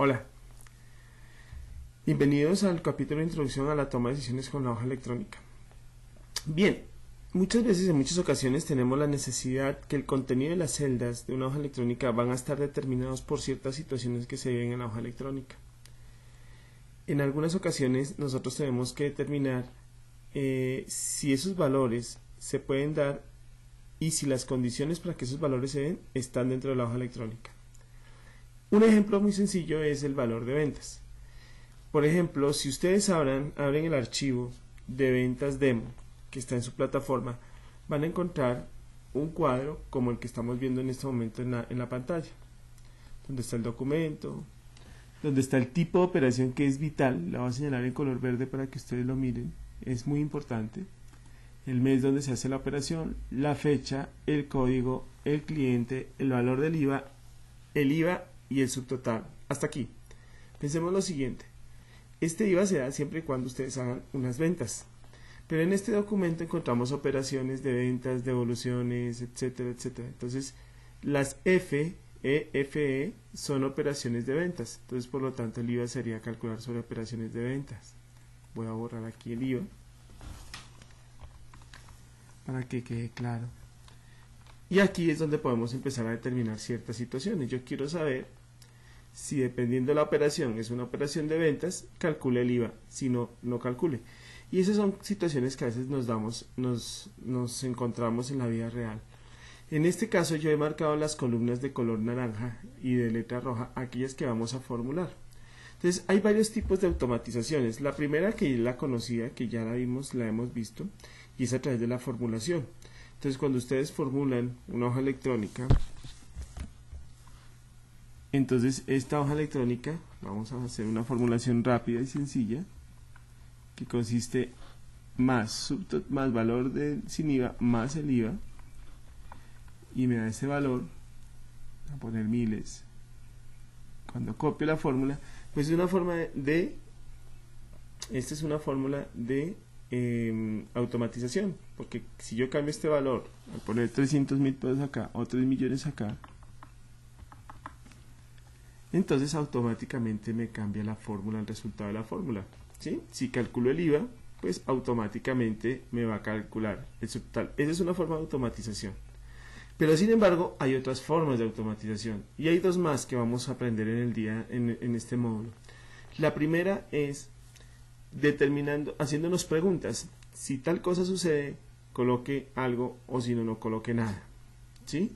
Hola, bienvenidos al capítulo de introducción a la toma de decisiones con la hoja electrónica. Bien, muchas veces, en muchas ocasiones tenemos la necesidad que el contenido de las celdas de una hoja electrónica van a estar determinados por ciertas situaciones que se viven en la hoja electrónica. En algunas ocasiones nosotros tenemos que determinar si esos valores se pueden dar y si las condiciones para que esos valores se den están dentro de la hoja electrónica. Un ejemplo muy sencillo es el valor de ventas. Por ejemplo, si ustedes abren el archivo de ventas demo que está en su plataforma, van a encontrar un cuadro como el que estamos viendo en este momento en la pantalla, donde está el documento, donde está el tipo de operación que es vital. La voy a señalar en color verde para que ustedes lo miren, es muy importante. El mes donde se hace la operación, la fecha, el código, el cliente, el valor del IVA, el IVA y el subtotal. Hasta aquí. Pensemos lo siguiente. Este IVA se da siempre y cuando ustedes hagan unas ventas. Pero en este documento encontramos operaciones de ventas, devoluciones, etcétera, etcétera. Entonces, las FE son operaciones de ventas. Entonces, por lo tanto, el IVA sería calcular sobre operaciones de ventas. Voy a borrar aquí el IVA para que quede claro. Y aquí es donde podemos empezar a determinar ciertas situaciones. Yo quiero saber si, dependiendo de la operación, es una operación de ventas, calcule el IVA, si no, no calcule. Y esas son situaciones que a veces nos encontramos en la vida real. En este caso yo he marcado las columnas de color naranja y de letra roja, aquellas que vamos a formular. Entonces hay varios tipos de automatizaciones. La primera, que es la conocida, que ya la hemos visto, y es a través de la formulación. Entonces cuando ustedes formulan una hoja electrónica, entonces esta hoja electrónica, vamos a hacer una formulación rápida y sencilla, que consiste más valor sin IVA más el IVA, y me da ese valor. Voy a poner miles. Cuando copio la fórmula, pues es una forma esta es una fórmula de automatización, porque si yo cambio este valor al poner 300.000 pesos acá o 3 millones acá, entonces automáticamente me cambia la fórmula, el resultado de la fórmula, ¿sí? Si calculo el IVA, pues automáticamente me va a calcular el subtotal. Esa es una forma de automatización. Pero sin embargo hay otras formas de automatización, y hay dos más que vamos a aprender en este módulo. La primera es haciéndonos preguntas. Si tal cosa sucede, coloque algo, o si no, no coloque nada, ¿sí?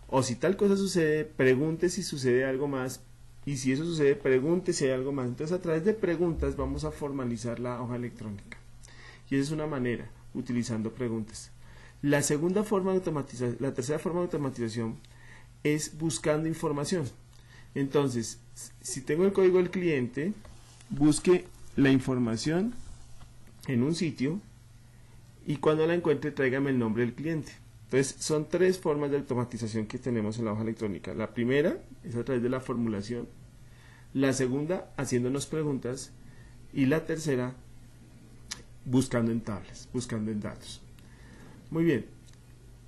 O si tal cosa sucede, pregunte si sucede algo más, y si eso sucede, pregunte si hay algo más. Entonces, a través de preguntas vamos a formalizar la hoja electrónica, y esa es una manera, utilizando preguntas. La tercera forma de automatización es buscando información. Entonces, si tengo el código del cliente, busque la información en un sitio, y cuando la encuentre, tráigame el nombre del cliente. Entonces, son tres formas de automatización que tenemos en la hoja electrónica. La primera es a través de la formulación, la segunda haciéndonos preguntas, y la tercera buscando en tablas, buscando en datos. Muy bien,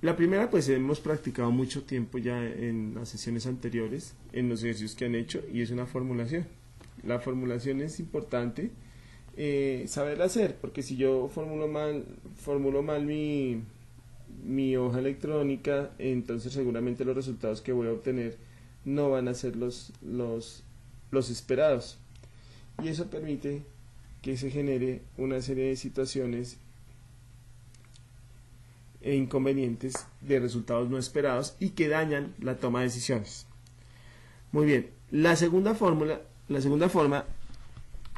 la primera pues hemos practicado mucho tiempo ya en las sesiones anteriores, en los ejercicios que han hecho, y es una formulación. La formulación es importante saberla hacer, porque si yo formulo mal mi hoja electrónica, entonces seguramente los resultados que voy a obtener no van a ser los esperados, y eso permite que se genere una serie de situaciones e inconvenientes de resultados no esperados y que dañan la toma de decisiones. Muy bien, la segunda forma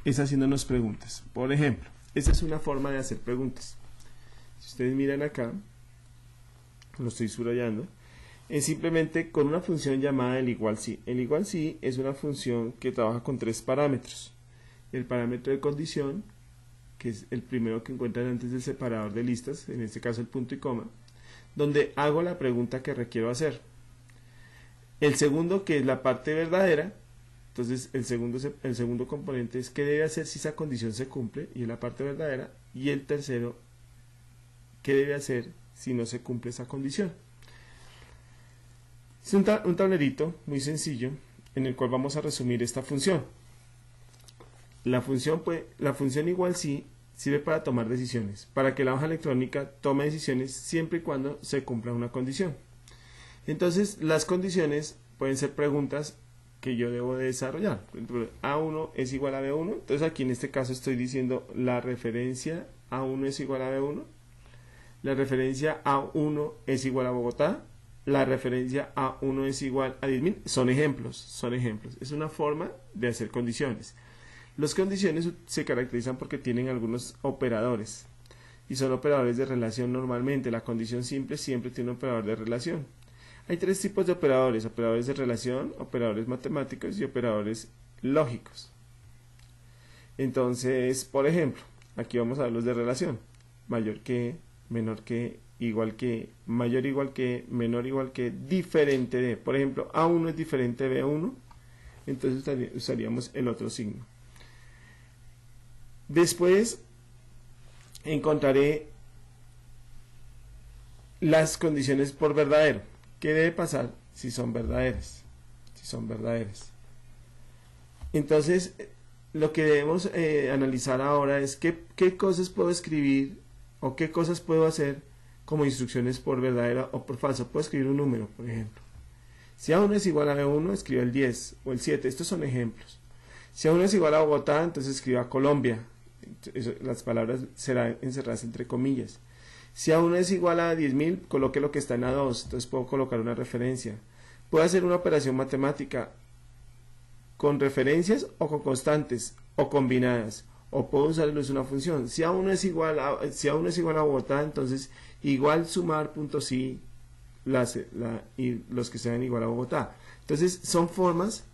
es haciéndonos preguntas. Por ejemplo, esta es una forma de hacer preguntas. Si ustedes miran acá, lo estoy subrayando, es simplemente con una función llamada el igual si. El igual si es una función que trabaja con tres parámetros. El parámetro de condición, que es el primero que encuentran antes del separador de listas, en este caso el punto y coma, donde hago la pregunta que requiero hacer. El segundo, que es la parte verdadera, entonces el segundo componente es qué debe hacer si esa condición se cumple, y es la parte verdadera. Y el tercero, qué debe hacer si no se cumple esa condición. Es un tablerito muy sencillo, en el cual vamos a resumir esta función. La función igual sí sirve para tomar decisiones, para que la hoja electrónica tome decisiones siempre y cuando se cumpla una condición. Entonces, las condiciones pueden ser preguntas que yo debo de desarrollar. Por ejemplo, A1 es igual a B1. Entonces, aquí en este caso estoy diciendo la referencia A1 es igual a B1. La referencia A1 es igual a Bogotá. La referencia A1 es igual a 10.000. Son ejemplos. Es una forma de hacer condiciones. Las condiciones se caracterizan porque tienen algunos operadores. Y son operadores de relación normalmente. La condición simple siempre tiene un operador de relación. Hay tres tipos de operadores: operadores de relación, operadores matemáticos y operadores lógicos. Entonces, por ejemplo, aquí vamos a ver los de relación: mayor que, menor que, igual que, mayor igual que, menor igual que, diferente de. Por ejemplo, A1 es diferente de B1, entonces usaríamos el otro signo. Después encontraré las condiciones por verdadero. ¿Qué debe pasar si son verdaderas? Entonces, lo que debemos analizar ahora es qué cosas puedo escribir o qué cosas puedo hacer como instrucciones por verdadera o por falsa. Puedo escribir un número, por ejemplo. Si A1 es igual a B1, escribo el 10 o el 7. Estos son ejemplos. Si A1 es igual a Bogotá, entonces escriba Colombia. Las palabras serán encerradas entre comillas. Si A1 es igual a 10.000, coloque lo que está en A2, entonces puedo colocar una referencia. Puedo hacer una operación matemática con referencias o con constantes o combinadas, o puedo usar una función. Si A1 es igual a Bogotá, entonces igual sumar puntos y los que sean igual a Bogotá. Entonces son formas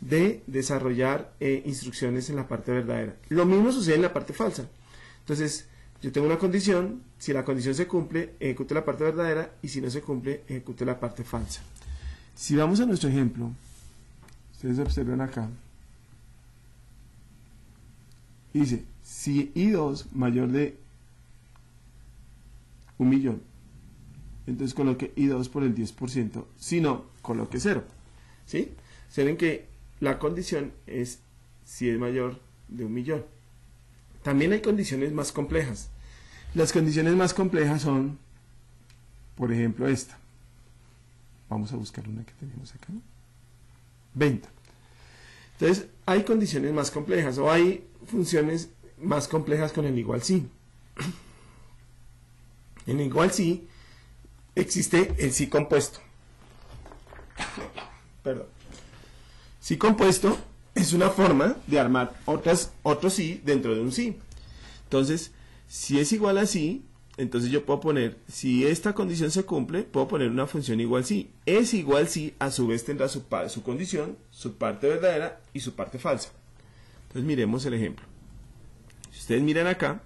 de desarrollar instrucciones en la parte verdadera. Lo mismo sucede en la parte falsa. Entonces, yo tengo una condición, si la condición se cumple, ejecute la parte verdadera, y si no se cumple, ejecute la parte falsa. Si vamos a nuestro ejemplo, ustedes observan acá, dice, si I2 mayor de 1.000.000, entonces coloque I2 por el 10%, si no, coloque 0. ¿Sí? Saben que la condición es si es mayor de 1.000.000. También hay condiciones más complejas. Las condiciones más complejas son, por ejemplo, esta. Vamos a buscar una que tenemos acá. Venta. Entonces, hay condiciones más complejas o hay funciones más complejas con el igual sí. En el igual sí existe el sí compuesto. Perdón. Sí compuesto es una forma de armar otro sí dentro de un sí. Entonces, si es igual a sí, entonces yo puedo poner, si esta condición se cumple, puedo poner una función igual sí. Es igual sí, a su vez tendrá su condición, su parte verdadera y su parte falsa. Entonces miremos el ejemplo. Si ustedes miran acá,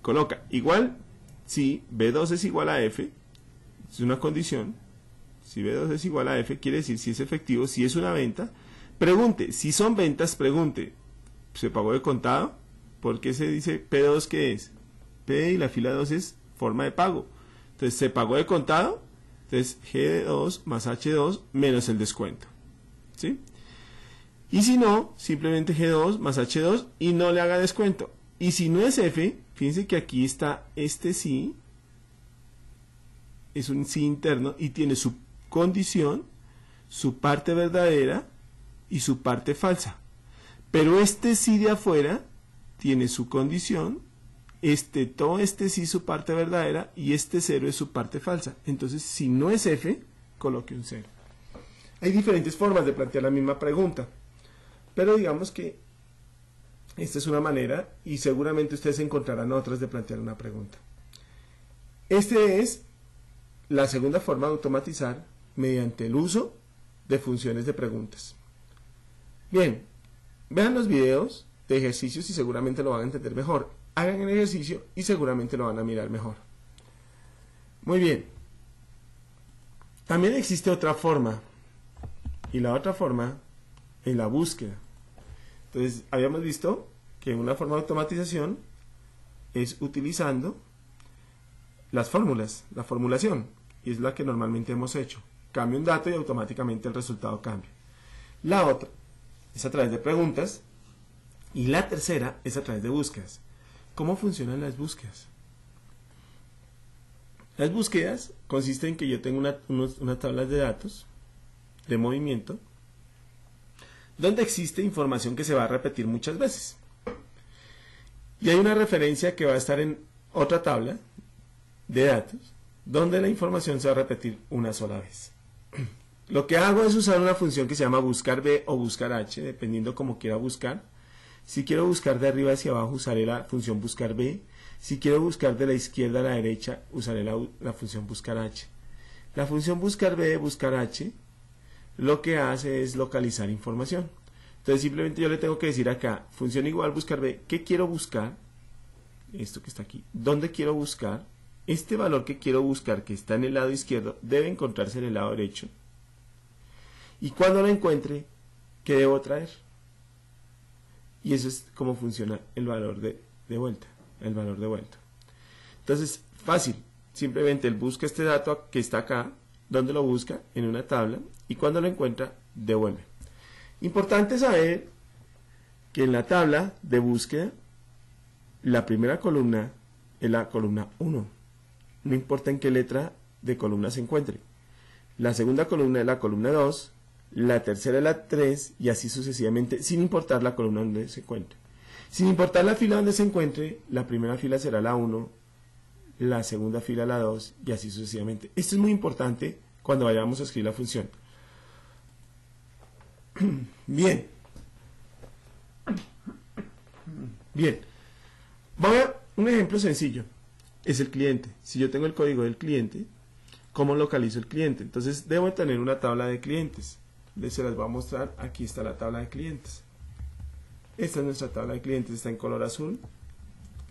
coloca igual si B2 es igual a F, es una condición. Si B2 es igual a F, quiere decir si es efectivo, si es una venta. Pregunte, si son ventas, pregunte, ¿se pagó de contado? ¿Por qué se dice P2 qué es? P y la fila 2 es forma de pago. Entonces, ¿se pagó de contado? Entonces, G2 más H2 menos el descuento. ¿Sí? Y si no, simplemente G2 más H2 y no le haga descuento. Y si no es F, fíjense que aquí está este sí, es un sí interno y tiene su condición, su parte verdadera y su parte falsa. Pero este sí de afuera tiene su condición, todo este sí su parte verdadera y este 0 es su parte falsa. Entonces, si no es F, coloque un 0. Hay diferentes formas de plantear la misma pregunta, pero digamos que esta es una manera y seguramente ustedes encontrarán otras de plantear una pregunta. Esta es la segunda forma de automatizar mediante el uso de funciones de preguntas. Bien, vean los videos de ejercicios y seguramente lo van a entender mejor. Hagan el ejercicio y seguramente lo van a mirar mejor. Muy bien. También existe otra forma, y la otra forma es la búsqueda. Entonces, habíamos visto que una forma de automatización es utilizando las fórmulas, la formulación, y es la que normalmente hemos hecho. cambio un dato y automáticamente el resultado cambia. La otra es a través de preguntas y la tercera es a través de búsquedas. ¿Cómo funcionan las búsquedas? Las búsquedas consisten en que yo tengo una tabla de datos de movimiento donde existe información que se va a repetir muchas veces. Y hay una referencia que va a estar en otra tabla de datos donde la información se va a repetir una sola vez. Lo que hago es usar una función que se llama buscar B o buscar H, dependiendo cómo quiera buscar. Si quiero buscar de arriba hacia abajo, usaré la función buscar B. Si quiero buscar de la izquierda a la derecha, usaré la función buscar H. La función buscar B, buscar H, lo que hace es localizar información. Entonces simplemente yo le tengo que decir acá, función igual buscar B, ¿qué quiero buscar? Esto que está aquí. ¿Dónde quiero buscar? Este valor que quiero buscar, que está en el lado izquierdo, debe encontrarse en el lado derecho. Y cuando lo encuentre, ¿qué debo traer? Y eso es cómo funciona el valor de vuelta. El valor de vuelta. Entonces, fácil. Simplemente él busca este dato que está acá. ¿Dónde lo busca? En una tabla. Y cuando lo encuentra, devuelve. Importante saber que en la tabla de búsqueda, la primera columna es la columna 1. No importa en qué letra de columna se encuentre. La segunda columna es la columna 2. La tercera es la 3 y así sucesivamente, sin importar la columna donde se encuentre. Sin importar la fila donde se encuentre, la primera fila será la 1, la segunda fila la 2 y así sucesivamente. Esto es muy importante cuando vayamos a escribir la función. Bien. Bien. Voy a un ejemplo sencillo. Es el cliente. Si yo tengo el código del cliente, ¿cómo localizo el cliente? Entonces debo tener una tabla de clientes. Se las voy a mostrar. Aquí está la tabla de clientes. Esta es nuestra tabla de clientes. Está en color azul.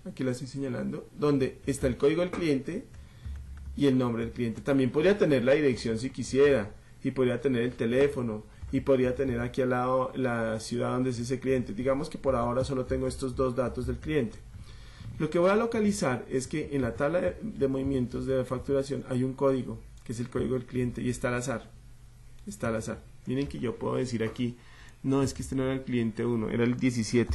Aquí la estoy señalando. Donde está el código del cliente y el nombre del cliente. También podría tener la dirección si quisiera. Y podría tener el teléfono. Y podría tener aquí al lado la ciudad donde es ese cliente. Digamos que por ahora solo tengo estos dos datos del cliente. Lo que voy a localizar es que en la tabla de movimientos de facturación hay un código, que es el código del cliente, y está al azar. Está al azar. Miren que yo puedo decir aquí, no, es que este no era el cliente 1, era el 17.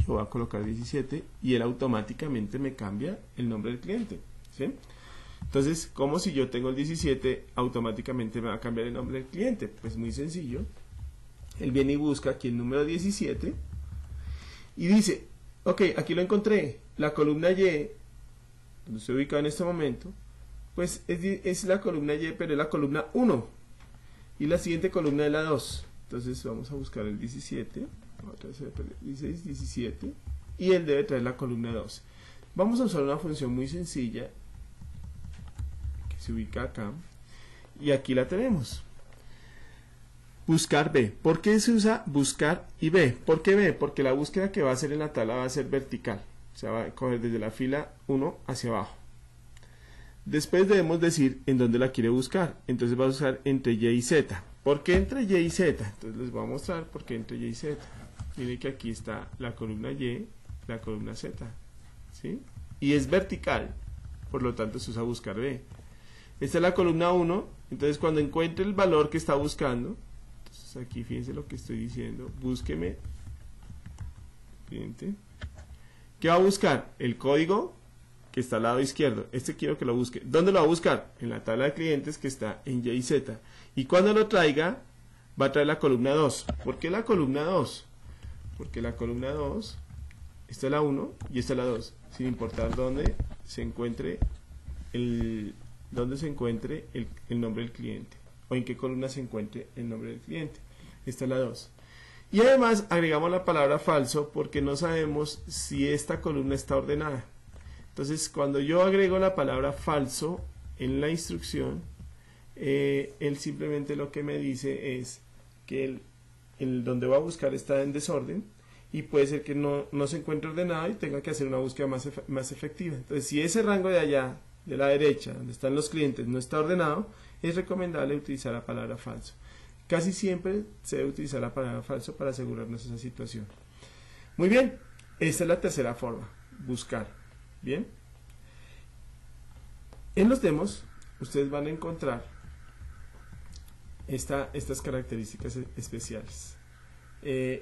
Yo voy a colocar 17 y él automáticamente me cambia el nombre del cliente. ¿Sí? Entonces, como si yo tengo el 17, automáticamente me va a cambiar el nombre del cliente. Pues muy sencillo. Él viene y busca aquí el número 17 y dice, ok, aquí lo encontré. La columna Y, donde estoy ubicado en este momento, pues es la columna Y, pero es la columna 1. Y la siguiente columna es la 2. Entonces vamos a buscar el 17. 16, 17. Y él debe traer la columna 2. Vamos a usar una función muy sencilla que se ubica acá. Y aquí la tenemos. Buscar B. ¿Por qué se usa buscar y B? ¿Por qué B? Porque la búsqueda que va a hacer en la tabla va a ser vertical. O sea, va a coger desde la fila 1 hacia abajo. Después debemos decir en dónde la quiere buscar. Entonces va a buscar entre Y y Z. ¿Por qué entre Y y Z? Entonces les voy a mostrar por qué entre Y y Z. Miren que aquí está la columna Y, la columna Z. ¿Sí? Y es vertical. Por lo tanto se usa buscar B. Esta es la columna 1. Entonces cuando encuentre el valor que está buscando, entonces aquí fíjense lo que estoy diciendo. Búsqueme cliente. ¿Qué va a buscar? El código que está al lado izquierdo. Este quiero que lo busque. ¿Dónde lo va a buscar? En la tabla de clientes que está en Y y Z. Y cuando lo traiga, va a traer la columna 2. ¿Por qué la columna 2? Porque la columna 2, esta es la 1 y esta es la 2. Sin importar dónde se encuentre el nombre del cliente. O en qué columna se encuentre el nombre del cliente. Esta es la 2. Y además agregamos la palabra falso porque no sabemos si esta columna está ordenada. Entonces, cuando yo agrego la palabra falso en la instrucción, él simplemente lo que me dice es que el donde va a buscar está en desorden y puede ser que no se encuentre ordenado y tenga que hacer una búsqueda más efectiva. Entonces, si ese rango de allá, de la derecha, donde están los clientes, no está ordenado, es recomendable utilizar la palabra falso. Casi siempre se debe utilizar la palabra falso para asegurarnos esa situación. Muy bien, esta es la tercera forma, buscar. Bien, en los demos ustedes van a encontrar estas características especiales.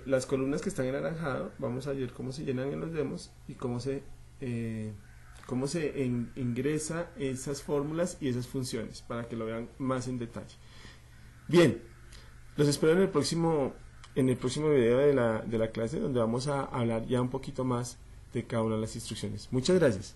Las columnas que están en anaranjado, vamos a ver cómo se llenan en los demos y cómo se ingresa esas fórmulas y esas funciones para que lo vean más en detalle. Bien, los espero en el próximo video de la clase, donde vamos a hablar ya un poquito más de cada una de las instrucciones. Muchas gracias.